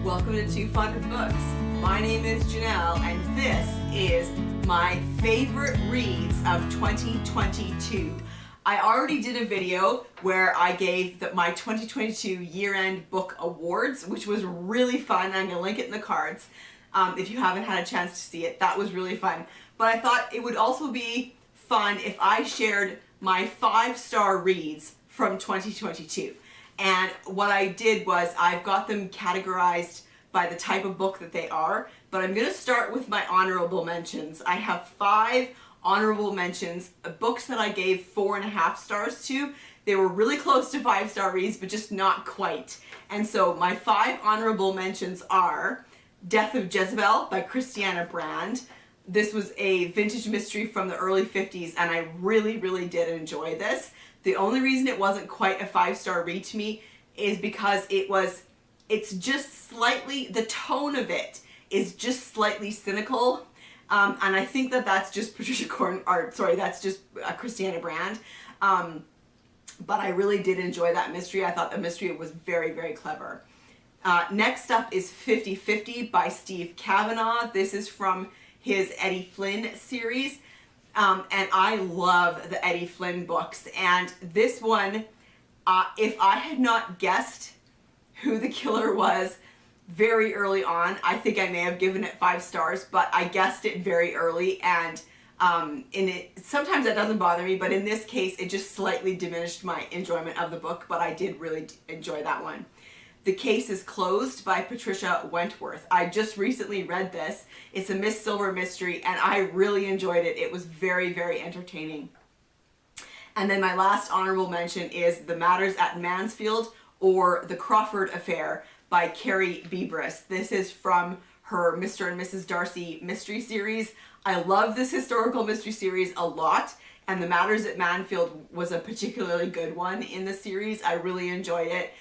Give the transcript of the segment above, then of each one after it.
Welcome to Too Fun for Books. My name is Janelle, and this is my favorite reads of 2022. I already did a video where I gave my 2022 year-end book awards, which was really fun. I'm going to link it in the cards if you haven't had a chance to see it. That was really fun. But I thought it would also be fun if I shared my 5-star reads from 2022. And what I did was I've got them categorized by the type of book that they are, but I'm going to start with my honorable mentions. I have 5 honorable mentions, books that I gave 4.5 stars to. They were really close to 5-star reads, but just not quite. And so my 5 honorable mentions are Death of Jezebel by Christianna Brand. This was a vintage mystery from the early 50s, and I really, really did enjoy this. The only reason it wasn't quite a 5-star read to me is because it's just slightly, the tone of it is just slightly cynical. And I think that's just that's just Christianna Brand. But I really did enjoy that mystery. I thought the mystery was very, very clever. Next up is 50/50 by Steve Cavanagh. This is from his Eddie Flynn series. And I love the Eddie Flynn books. And this one, if I had not guessed who the killer was very early on, I think I may have given it 5 stars, but I guessed it very early. And sometimes that doesn't bother me, but in this case, it just slightly diminished my enjoyment of the book, but I did really enjoy that one. The Case is Closed by Patricia Wentworth. I just recently read this. It's a Miss Silver mystery, and I really enjoyed it. It was very, very entertaining. And then my last honorable mention is The Matters at Mansfield, or The Crawford Affair by Carrie Bebris. This is from her Mr. and Mrs. Darcy mystery series. I love this historical mystery series a lot, and The Matters at Mansfield was a particularly good one in the series. I really enjoyed it.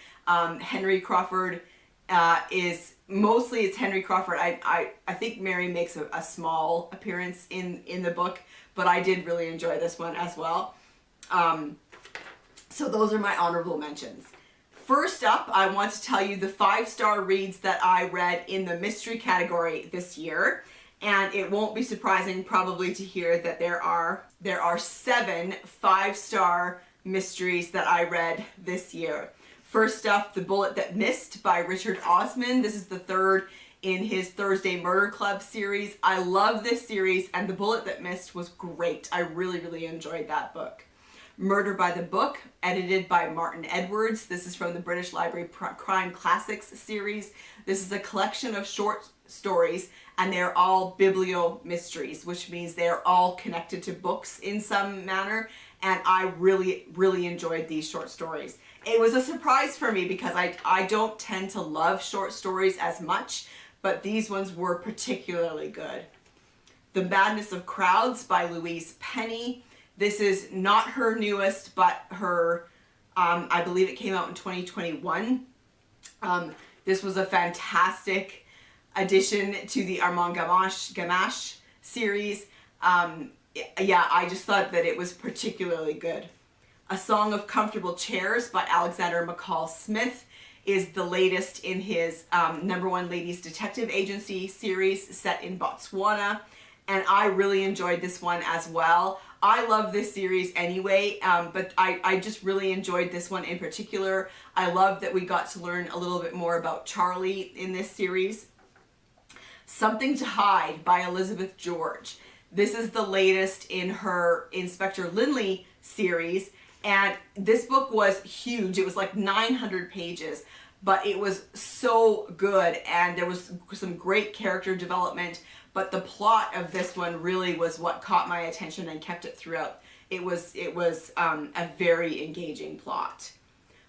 Henry Crawford it's Henry Crawford. I think Mary makes a small appearance in the book, but I did really enjoy this one as well. So those are my honorable mentions. First up, I want to tell you the 5-star reads that I read in the mystery category this year. And it won't be surprising probably to hear that there are 7 5-star mysteries that I read this year. First up, The Bullet That Missed by Richard Osman. This is the 3rd in his Thursday Murder Club series. I love this series, and The Bullet That Missed was great. I really, really enjoyed that book. Murder by the Book, edited by Martin Edwards. This is from the British Library Crime Classics series. This is a collection of short stories, and they're all biblio-mysteries, which means they're all connected to books in some manner, and I really, really enjoyed these short stories. It was a surprise for me because I don't tend to love short stories as much, but these ones were particularly good. The Madness of Crowds by Louise Penny. This is not her newest, but her, I believe it came out in 2021. This was a fantastic addition to the Armand Gamache series. Yeah, I just thought that it was particularly good. A Song of Comfortable Chairs by Alexander McCall Smith is the latest in his #1 Ladies Detective Agency series set in Botswana, and I really enjoyed this one as well. I love this series anyway, but I just really enjoyed this one in particular. I love that we got to learn a little bit more about Charlie in this series. Something to Hide by Elizabeth George. This is the latest in her Inspector Lynley series, and this book was huge. It was like 900 pages, but it was so good, and there was some great character development, but the plot of this one really was what caught my attention and kept it throughout. It was a very engaging plot.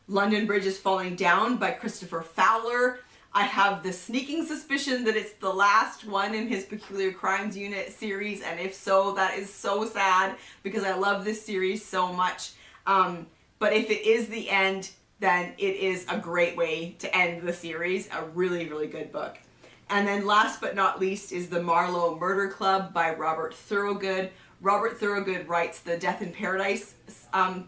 London Bridge is Falling Down by Christopher Fowler. I have the sneaking suspicion that it's the last one in his Peculiar Crimes Unit series, and if so, that is so sad because I love this series so much. But if it is the end, then it is a great way to end the series. A really, really good book. And then last but not least is The Marlow Murder Club by Robert Thorogood. Robert Thorogood writes the Death in Paradise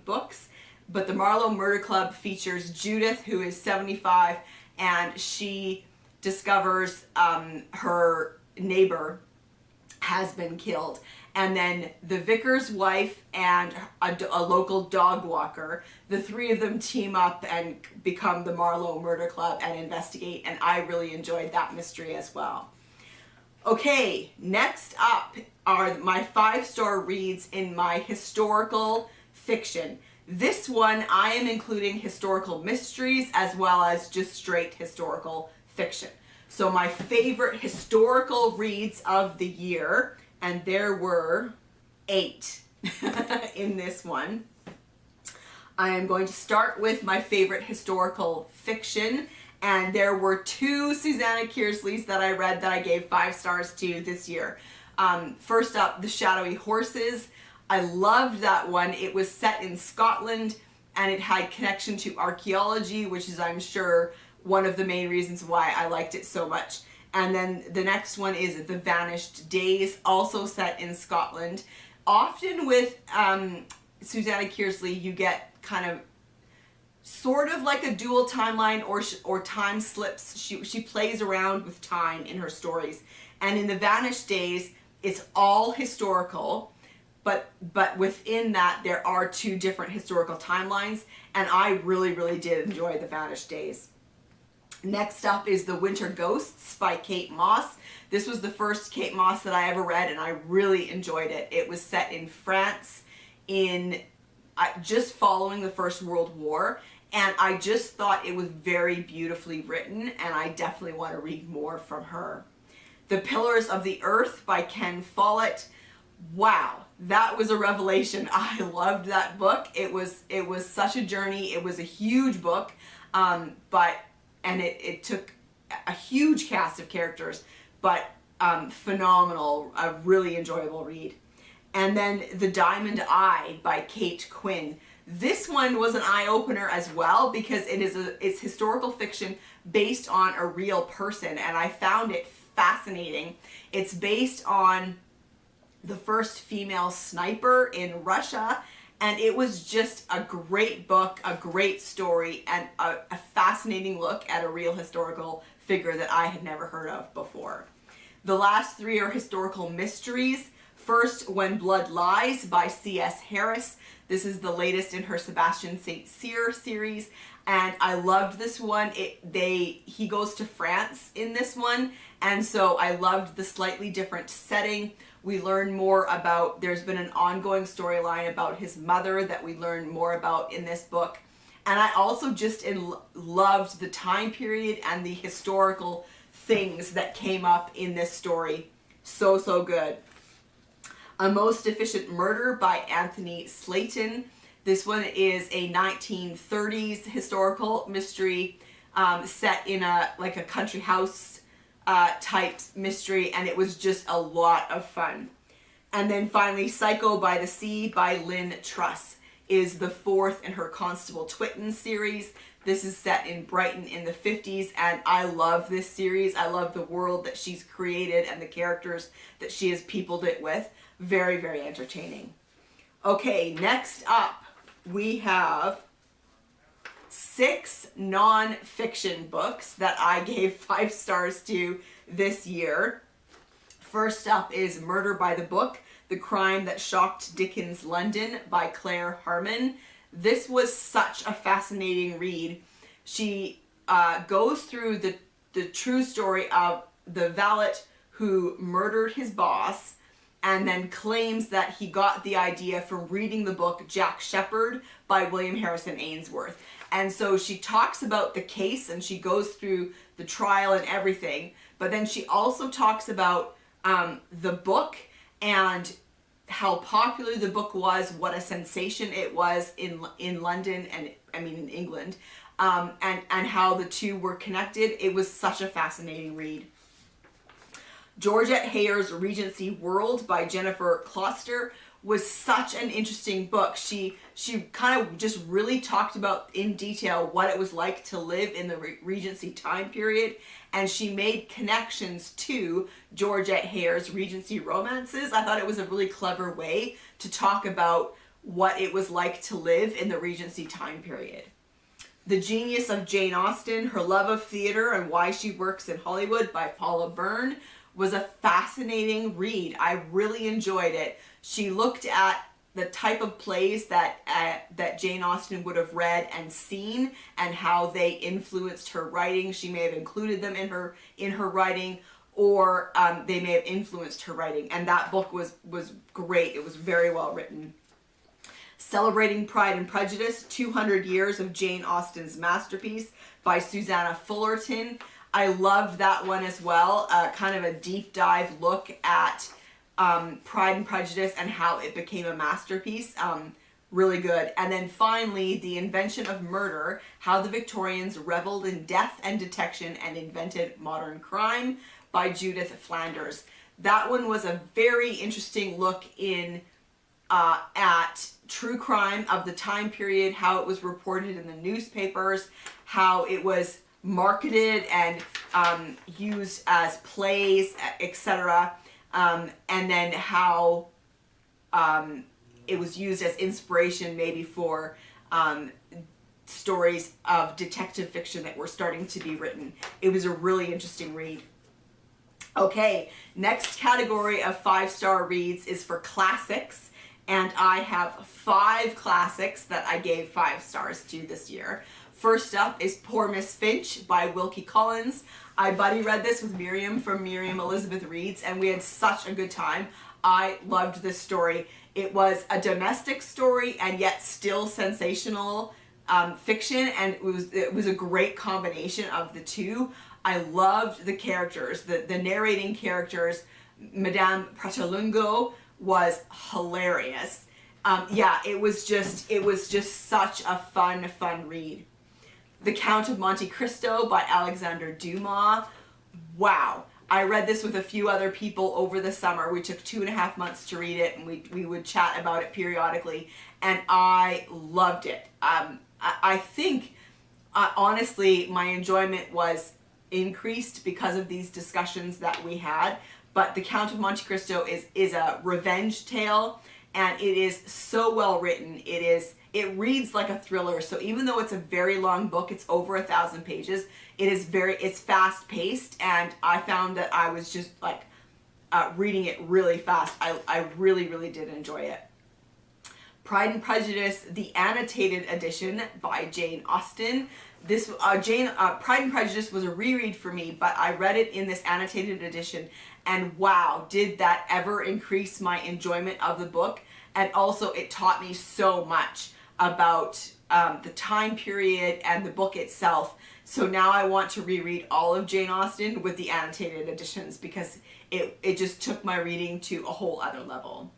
books, but The Marlow Murder Club features Judith, who is 75, and she discovers her neighbor has been killed. And then the vicar's wife and a local dog walker, the three of them team up and become the Marlow Murder Club and investigate, and I really enjoyed that mystery as well. Okay, next up are my 5-star reads in my historical fiction. This one I am including historical mysteries as well as just straight historical fiction. So my favorite historical reads of the year, and there were 8 in this one. I am going to start with my favorite historical fiction, and there were 2 Susanna Kearsleys that I read that I gave 5 stars to this year. First up, The Shadowy Horses. I loved that one. It was set in Scotland, and it had connection to archaeology, which is, I'm sure, one of the main reasons why I liked it so much. And then the next one is The Vanished Days, also set in Scotland. Often with Susanna Kearsley, you get kind of sort of like a dual timeline or time slips. She plays around with time in her stories. And in The Vanished Days, it's all historical, but within that there are 2 different historical timelines, and I really, really did enjoy The Vanished Days. Next up is The Winter Ghosts by Kate Mosse. This was the first Kate Mosse that I ever read, and I really enjoyed it. It was set in France in just following the First World War, and I just thought it was very beautifully written, and I definitely want to read more from her. The Pillars of the Earth by Ken Follett. Wow, that was a revelation. I loved that book. It was such a journey. It was a huge book, and it took a huge cast of characters, but phenomenal, a really enjoyable read. And then The Diamond Eye by Kate Quinn. This one was an eye-opener as well, because it's historical fiction based on a real person, and I found it fascinating. It's based on the first female sniper in Russia, and it was just a great book, a great story, and a fascinating look at a real historical figure that I had never heard of before. The last 3 are historical mysteries. First, When Blood Lies by C.S. Harris. This is the latest in her Sebastian St. Cyr series, and I loved this one. He goes to France in this one, and so I loved the slightly different setting. We learn more about, there's been an ongoing storyline about his mother that we learn more about in this book. And I also just loved the time period and the historical things that came up in this story. So, so good. A Most Efficient Murder by Anthony Slayton. This one is a 1930s historical mystery set in a country house type mystery, and it was just a lot of fun. And then finally, Psycho by the Sea by Lynne Truss is the 4th in her Constable Twitton series. This is set in Brighton in the 50s, and I love this series. I love the world that she's created and the characters that she has peopled it with. Very, very entertaining. Okay, next up we have 6 non-fiction books that I gave 5 stars to this year. First up is Murder by the Book, The Crime That Shocked Dickens' London by Claire Harmon. This was such a fascinating read. She goes through the true story of the valet who murdered his boss, and then claims that he got the idea from reading the book Jack Sheppard by William Harrison Ainsworth. And so she talks about the case, and she goes through the trial and everything, but then she also talks about the book and how popular the book was, what a sensation it was in London, and I mean in England, and how the two were connected. It was such a fascinating read. Georgette Heyer's Regency World by Jennifer Closter was such an interesting book. She kind of just really talked about in detail what it was like to live in the Regency time period, and she made connections to Georgette Heyer's Regency romances. I thought it was a really clever way to talk about what it was like to live in the Regency time period. The Genius of Jane Austen, Her Love of Theatre and Why She Works in Hollywood by Paula Byrne was a fascinating read. I really enjoyed it. She looked at the type of plays that Jane Austen would have read and seen, and how they influenced her writing. She may have included them in her writing, or they may have influenced her writing. And that book was great. It was very well written. Celebrating Pride and Prejudice, 200 Years of Jane Austen's Masterpiece by Susanna Fullerton. I loved that one as well. Kind of a deep dive look at Pride and Prejudice and how it became a masterpiece. Really good. And then finally, The Invention of Murder, How the Victorians Reveled in Death and Detection and Invented Modern Crime by Judith Flanders. That one was a very interesting look in at true crime of the time period, how it was reported in the newspapers, how it was marketed and used as plays, etc. And then how it was used as inspiration maybe for stories of detective fiction that were starting to be written. It was a really interesting read. Okay, next category of 5-star reads is for classics. And I have 5 classics that I gave 5 stars to this year. First up is Poor Miss Finch by Wilkie Collins. I buddy read this with Miriam from Miriam Elizabeth Reads, and we had such a good time. I loved this story. It was a domestic story and yet still sensational fiction, and it was a great combination of the two. I loved the characters, the narrating characters. Madame Pratolungo was hilarious. Yeah, it was just such a fun read. The Count of Monte Cristo by Alexander Dumas. Wow. I read this with a few other people over the summer. We took 2.5 months to read it, and we would chat about it periodically, and I loved it. I think, honestly, my enjoyment was increased because of these discussions that we had. But The Count of Monte Cristo is a revenge tale, and it is so well written. It reads like a thriller. So even though it's a very long book, it's over 1,000 pages. It's fast paced, and I found that I was just like reading it really fast. I really did enjoy it. Pride and Prejudice, the annotated edition by Jane Austen. This Pride and Prejudice was a reread for me, but I read it in this annotated edition, and wow, did that ever increase my enjoyment of the book. And also it taught me so much about the time period and the book itself. So now I want to reread all of Jane Austen with the annotated editions, because it just took my reading to a whole other level.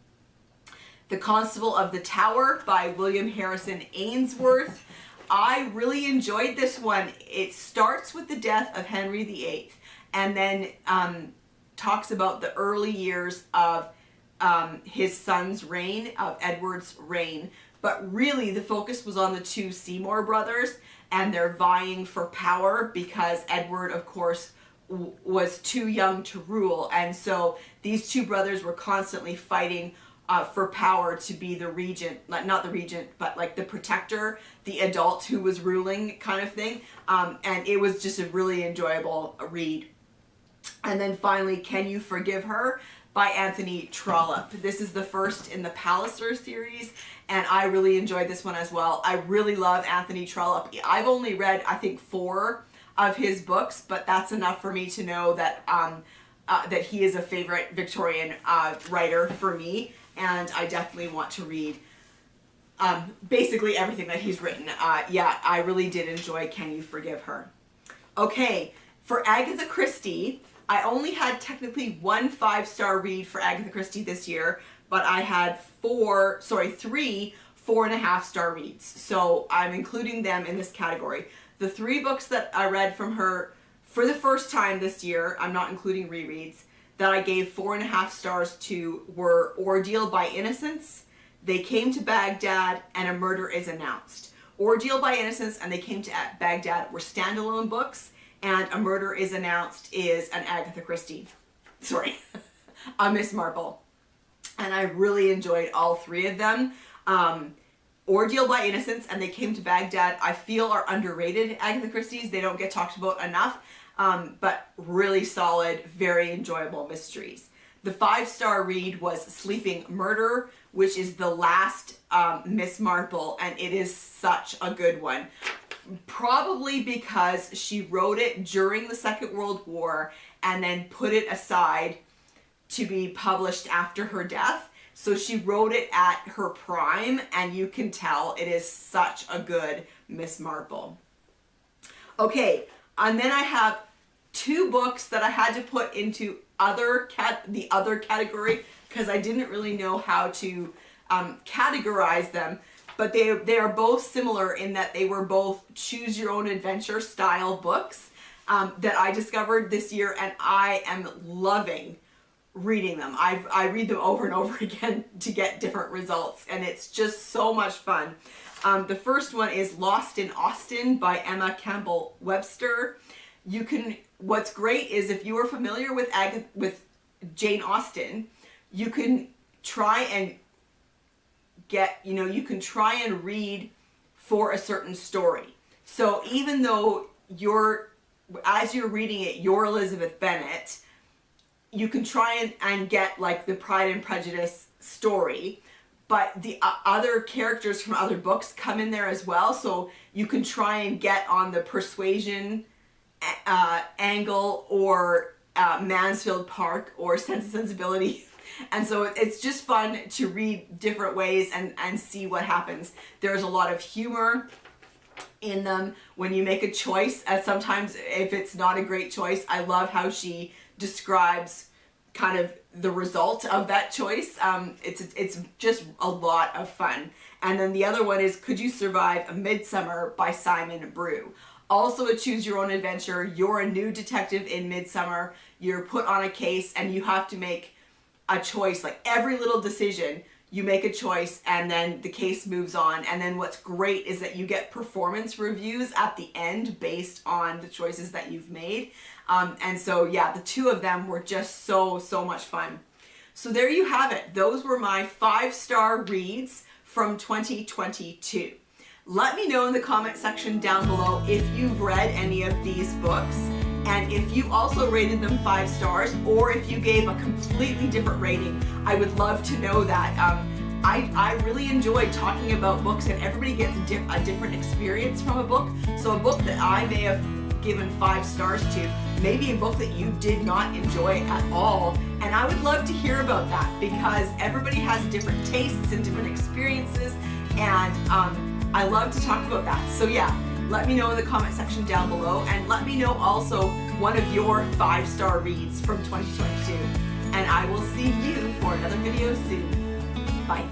The Constable of the Tower by William Harrison Ainsworth. I really enjoyed this one. It starts with the death of Henry VIII, and then talks about the early years of his son's reign, of Edward's reign. But really the focus was on the 2 Seymour brothers, and they're vying for power because Edward, of course, was too young to rule. And so these 2 brothers were constantly fighting for power to be the regent, not the regent, but like the protector, the adult who was ruling kind of thing. And it was just a really enjoyable read. And then finally, Can You Forgive Her by Anthony Trollope. This is the first in the Palliser series, and I really enjoyed this one as well. I really love Anthony Trollope. I've only read, I think, 4 of his books, but that's enough for me to know that that he is a favorite Victorian writer for me, and I definitely want to read basically everything that he's written. Yeah, I really did enjoy Can You Forgive Her. Okay, for Agatha Christie, I only had technically 1 5-star read for Agatha Christie this year, but I had 3 4.5-star reads. So I'm including them in this category. The 3 books that I read from her for the first time this year, I'm not including rereads, that I gave 4.5 stars to were Ordeal by Innocence, They Came to Baghdad, and A Murder is Announced. Ordeal by Innocence and They Came to Baghdad were standalone books, and A Murder is Announced is an Agatha Christie. Sorry, a Miss Marple. And I really enjoyed all 3 of them. Ordeal by Innocence and They Came to Baghdad, I feel, are underrated Agatha Christie's. They don't get talked about enough, but really solid, very enjoyable mysteries. The 5-star read was Sleeping Murder, which is the last Miss Marple, and it is such a good one. Probably because she wrote it during the Second World War and then put it aside to be published after her death. So she wrote it at her prime, and you can tell it is such a good Miss Marple. Okay, and then I have 2 books that I had to put into the other category because I didn't really know how to categorize them, but they are both similar in that they were both choose your own adventure style books that I discovered this year, and I am loving reading them. I read them over and over again to get different results, and it's just so much fun. The first one is Lost in Austin by Emma Campbell Webster. What's great is if you are familiar with Jane Austen, you can try and read for a certain story. So even though as you're reading it, you're Elizabeth Bennet, you can try and get like the Pride and Prejudice story, but the other characters from other books come in there as well. So you can try and get on the Persuasion angle, or Mansfield Park, or Sense and Sensibility. And so it's just fun to read different ways and see what happens. There's a lot of humor in them when you make a choice, and sometimes if it's not a great choice, I love how she describes kind of the result of that choice. It's just a lot of fun. And then the other one is Could You Survive a Midsummer by Simon Brew. Also a choose your own adventure. You're a new detective in Midsummer. You're put on a case and you have to make a choice. Like every little decision, you make a choice and then the case moves on. And then what's great is that you get performance reviews at the end based on the choices that you've made. And so yeah, the 2 of them were just so much fun. So there you have it. Those were my 5-star reads from 2022. Let me know in the comment section down below if you've read any of these books, and if you also rated them 5 stars, or if you gave a completely different rating. I would love to know that. I really enjoy talking about books, and everybody gets a different experience from a book. So a book that I may have given 5 stars to, maybe a book that you did not enjoy at all, and I would love to hear about that, because everybody has different tastes and different experiences, and I love to talk about that. So yeah, let me know in the comment section down below, and let me know also one of your 5-star reads from 2022. And I will see you for another video soon. Bye.